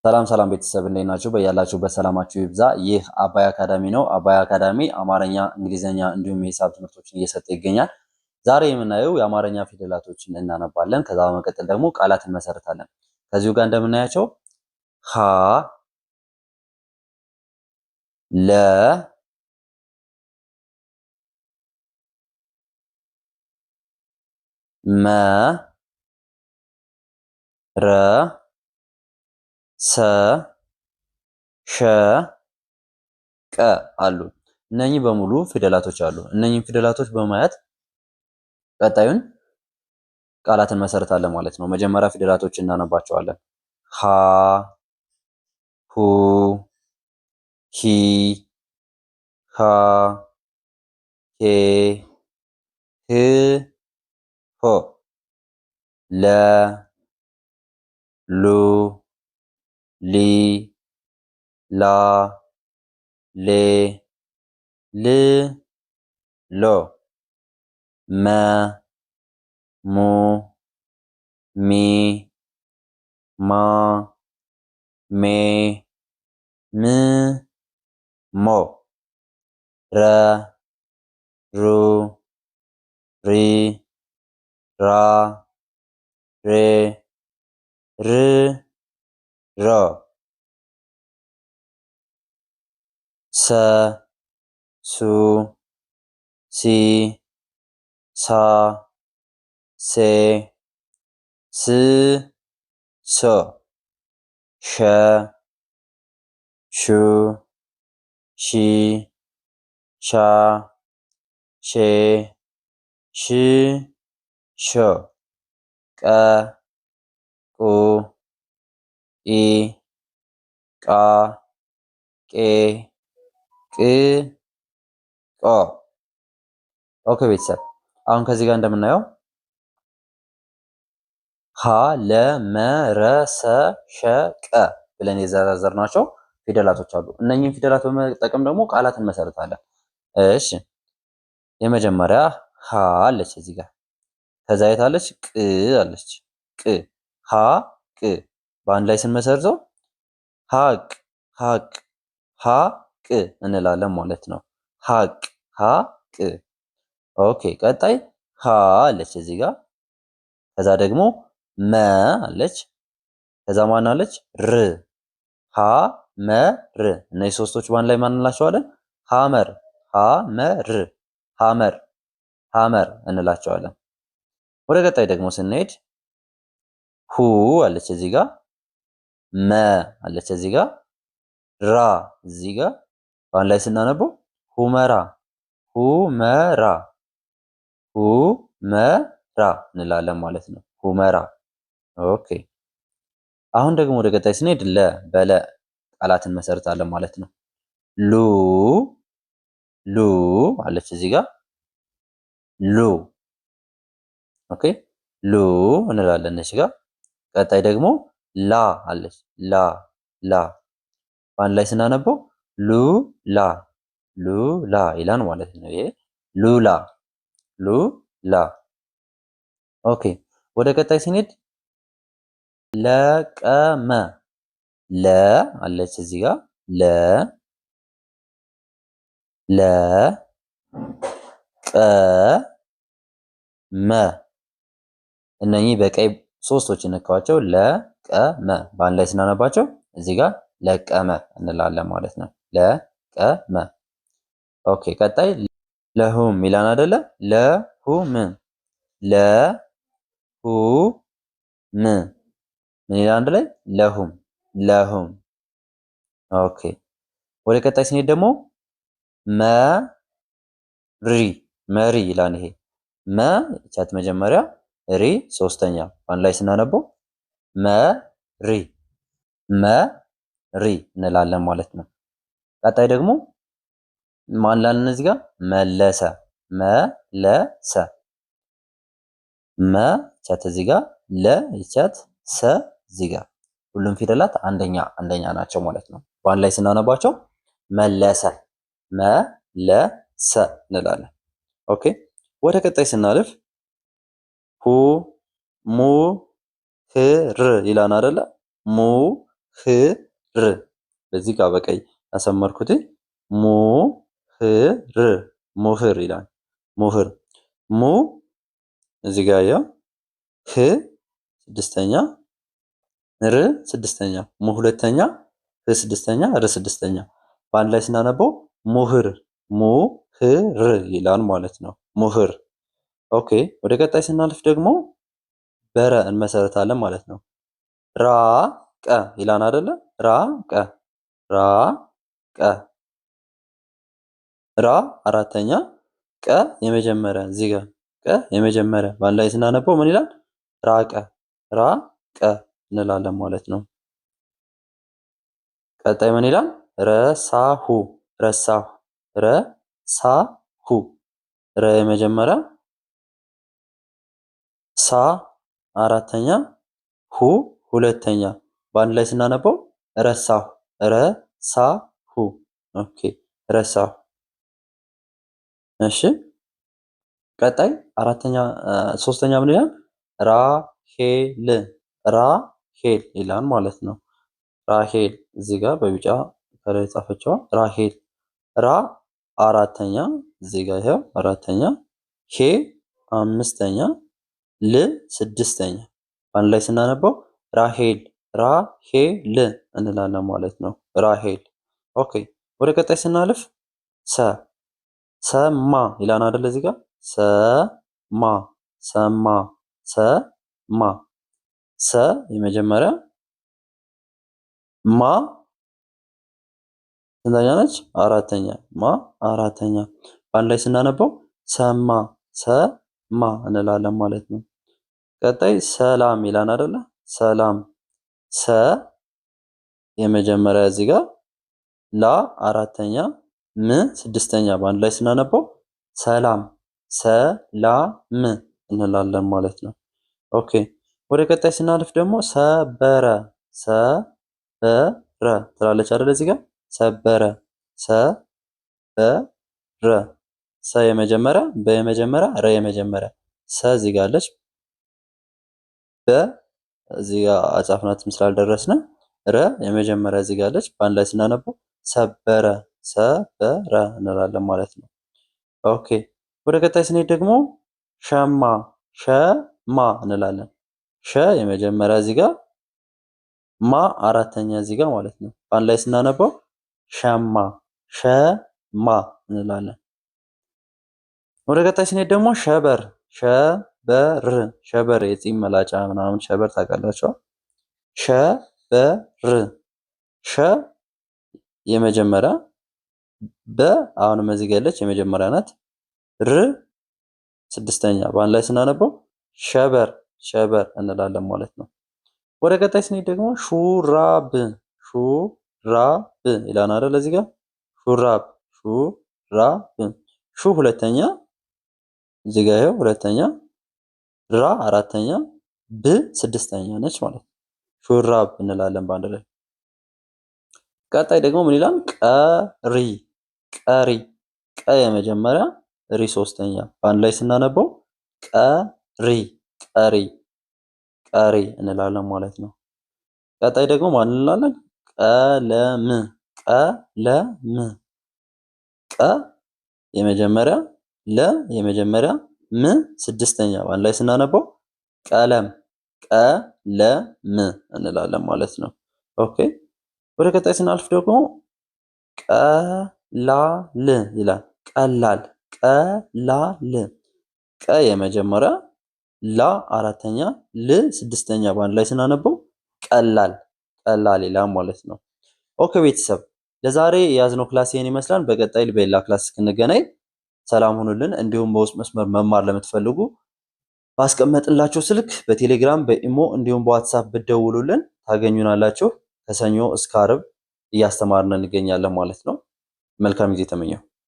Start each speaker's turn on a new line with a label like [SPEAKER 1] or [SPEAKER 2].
[SPEAKER 1] ሰላም ሰላም ቤተሰብ እንዴት ናችሁ? በያላችሁበት ሰላማችሁ ይብዛ። ይህ አባይ አካዳሚ ነው። አባይ አካዳሚ አማርኛ፣ እንግሊዝኛ እንዲሁም የሂሳብ ትምህርቶችን እየሰጠ ይገኛል። ዛሬ የምናየው የአማርኛ ፊደላቶችን እናነባለን። ከዛ በመቀጠል ደግሞ ቃላት እንመሰርታለን። ከዚሁ ጋር እንደምናያቸው ሀ ለ መ ረ ሰ ሸ ቀ አሉ። እነኚህ በሙሉ ፊደላቶች አሉ። እነኚህን ፊደላቶች በማየት ቀጣዩን ቃላት እንመሰርታለን ማለት ነው። መጀመሪያ ፊደላቶችን እናነባቸዋለን። ሀ ሁ ሂ ሃ ሄ ህ ሆ ለ ሉ ሊ ላ ሌ ል ሎ መ ሙ ሚ ማ ሜ ም ሞ ረ ሩ ሪ ራ ሬ ር ሮ ሰ ሱ ሲ ሳ ሴ ስ ሶ ሸ ሹ ሺ ሻ ሼ ሽ ሾ ቀ ቁ ቂ ቃ ቄ ቅ ቆ። ኦኬ ቤተሰብ አሁን ከዚህ ጋር እንደምናየው ሀ ለ መ ረ ሰ ሸ ቀ ብለን የዘረዘርናቸው ፊደላቶች አሉ። እነኚህን ፊደላት በመጠቀም ደግሞ ቃላት እንመሰርታለን። እሺ የመጀመሪያ ሀ አለች እዚህ ጋር። ከዛ የት አለች? ቅ አለች። ቅ ሀ ቅ በአንድ ላይ ስንመሰርተው ሀቅ ሀቅ ሀቅ እንላለን ማለት ነው። ሀቅ ሀቅ። ኦኬ ቀጣይ ሀ አለች እዚህ ጋር። ከዛ ደግሞ መ አለች። ከዛ ማን አለች? ር ሀ መ ር። እነዚህ ሶስቶች በአንድ ላይ ማን እንላቸዋለን? ሀመር ሀመር ሀመር ሀመር እንላቸዋለን። ወደ ቀጣይ ደግሞ ስንሄድ ሁ አለች እዚህ ጋር። መ አለች እዚህ ጋር። ራ እዚህ ጋር በአንድ ላይ ስናነበው ሁመራ ሁመራ ሁመራ እንላለን ማለት ነው። ሁመራ። ኦኬ አሁን ደግሞ ወደ ቀጣይ ስንሄድ ለ በለ ቃላትን መሰርታለን ማለት ነው። ሉ ሉ አለች እዚህ ጋር ሉ። ኦኬ ሉ እንላለን እዚህ ጋር። ቀጣይ ደግሞ ላ አለች ላ ላ በአንድ ላይ ስናነበው ሉ ላ ሉላ ይላል ማለት ነው። ይሄ ሉላ ሉላ። ኦኬ ወደ ቀጣይ ስንሄድ ለቀመ ለ አለች እዚህ ጋር ለ ለ ቀ መ እነኚህ በቀይ ሶስቶች እንካዋቸው ለቀመ በአንድ ላይ ስናነባቸው እዚህ ጋር ለቀመ እንላለን ማለት ነው። ለቀመ። ኦኬ ቀጣይ ለሁም ሚላን አይደለ? ለሁም ለሁም ምን ይላል አንድ ላይ? ለሁም ለሁም። ኦኬ ወደ ቀጣይ ስንሄድ ደግሞ መሪ መሪ ይላል። ይሄ መ ቻት መጀመሪያ ሪ ሶስተኛ በአንድ ላይ ስናነበው መሪ መሪ እንላለን ማለት ነው። ቀጣይ ደግሞ ማን ላልን እዚህ ጋር መለሰ መለሰ መ ቻት እዚህ ጋር ለ ቻት ሰ እዚህ ጋር ሁሉም ፊደላት አንደኛ አንደኛ ናቸው ማለት ነው። በአንድ ላይ ስናነባቸው መለሰ መለሰ እንላለን። ኦኬ ወደ ቀጣይ ስናልፍ ሁ ሙ ህ ር ይላል አይደለ? ሙ ር በዚህ ጋር በቀይ ያሰመርኩት ሙህር ሙህር ይላል። ሙህር ሙ እዚህ ጋር ያው ህ ስድስተኛ ር ስድስተኛ ሙ ሁለተኛ ህ ስድስተኛ ር ስድስተኛ በአንድ ላይ ስናነበው ሙህር ሙህር ይላል ማለት ነው። ሙህር ኦኬ። ወደ ቀጣይ ስናልፍ ደግሞ በረ እንመሰረታለን ማለት ነው። ራቀ ይላል አይደለ? ራቀ ራቀ ራ አራተኛ ቀ የመጀመሪያ እዚህ ጋር ቀ የመጀመሪያ በአንድ ላይ ስናነበው ምን ይላል? ራቀ ራቀ እንላለን ማለት ነው። ቀጣይ ምን ይላል? ረሳሁ ረሳሁ ረሳሁ ረ የመጀመሪያ ሳ አራተኛ ሁ ሁለተኛ በአንድ ላይ ስናነበው ረሳሁ ረሳሁ። ኦኬ ረሳሁ። እሺ ቀጣይ ሶስተኛ ምን ይላል? ራሄል ራሄል ይላል ማለት ነው። ራሄል እዚህ ጋር በቢጫ ከላይ ጻፈችዋ ራሄል ራ አራተኛ እዚህ ጋር ይሄው አራተኛ ሄ አምስተኛ ል ስድስተኛ በአንድ ላይ ስናነበው ራሄል ራሄል እንላለን ማለት ነው። ራሄል ኦኬ። ወደ ቀጣይ ስናልፍ ሰማ ይላል አይደል? እዚህ ጋር ሰማ ሰማ ሰማ ሰ የመጀመሪያ ማ ስንተኛ ነች? አራተኛ ማ አራተኛ በአንድ ላይ ስናነበው ሰማ ሰማ እንላለን ማለት ነው። ቀጣይ ሰላም ይላል አይደለ? ሰላም ሰ የመጀመሪያ እዚህ ጋር ላ አራተኛ ም ስድስተኛ በአንድ ላይ ስናነበው ሰላም ሰላም እንላለን ማለት ነው። ኦኬ ወደ ቀጣይ ስናልፍ ደግሞ ሰበረ ሰበረ ትላለች አይደል? እዚህ ጋር ሰበረ ሰበረ ሰ የመጀመሪያ በ የመጀመሪያ ረ የመጀመሪያ ሰ እዚህ ጋር አለች። በዚህ ጋር አጻፍናትም ስላልደረስን ረ የመጀመሪያ እዚህ ጋር አለች። በአንድ ላይ ስናነበው ሰበረ ሰበረ እንላለን ማለት ነው። ኦኬ ወደ ቀጣይ ስንሄድ ደግሞ ሸማ ሸማ እንላለን። ሸ የመጀመሪያ እዚህ ጋር ማ አራተኛ እዚህ ጋር ማለት ነው። በአንድ ላይ ስናነበው ሸማ ሸማ እንላለን። ወደ ቀጣይ ስንሄድ ደግሞ ሸበር ሸበር ሸበር የፂም መላጫ ምናምን ሸበር ታውቃላችሁ? ሸበር ሸ የመጀመሪያ በ አሁንም እዚህ ጋር ያለች የመጀመሪያ ናት። ር ስድስተኛ በአንድ ላይ ስናነበው ሸበር ሸበር እንላለን ማለት ነው። ወደ ቀጣይ ስንሄድ ደግሞ ሹራብ ሹራብ ይላል አይደል? እዚህ ጋር ሹራብ ሹራብ ሹ ሁለተኛ እዚህ ጋር ይኸው ሁለተኛ ራ አራተኛ ብ ስድስተኛ ነች ማለት ነው። ሹራብ እንላለን በአንድ ላይ። ቀጣይ ደግሞ ምን ይላል? ቀሪ ቀሪ ቀ የመጀመሪያ ሪ ሶስተኛ በአንድ ላይ ስናነበው ቀሪ ቀሪ ቀሪ እንላለን ማለት ነው። ቀጣይ ደግሞ ማን እንላለን? ቀለም ቀለም ቀ የመጀመሪያ ለ የመጀመሪያ ም ስድስተኛ በአንድ ላይ ስናነበው ቀለም ቀለም እንላለን ማለት ነው። ኦኬ ወደ ቀጣይ ስናልፍ ደግሞ ቀላል ይላል። ቀላል ቀላል ቀ የመጀመሪያ ላ አራተኛ ል ስድስተኛ በአንድ ላይ ስናነበው ቀላል ቀላል ይላል ማለት ነው። ኦኬ ቤተሰብ ለዛሬ የያዝነው ክላስ ይሄን ይመስላል። በቀጣይ በሌላ ክላስ እስክንገናኝ ሰላም ሁኑልን። እንዲሁም በውስጥ መስመር መማር ለምትፈልጉ ባስቀመጥንላችሁ ስልክ በቴሌግራም በኢሞ እንዲሁም በዋትሳፕ ብትደውሉልን ታገኙናላችሁ። ከሰኞ እስከ ዓርብ እያስተማርን እንገኛለን ማለት ነው። መልካም ጊዜ ተመኘው።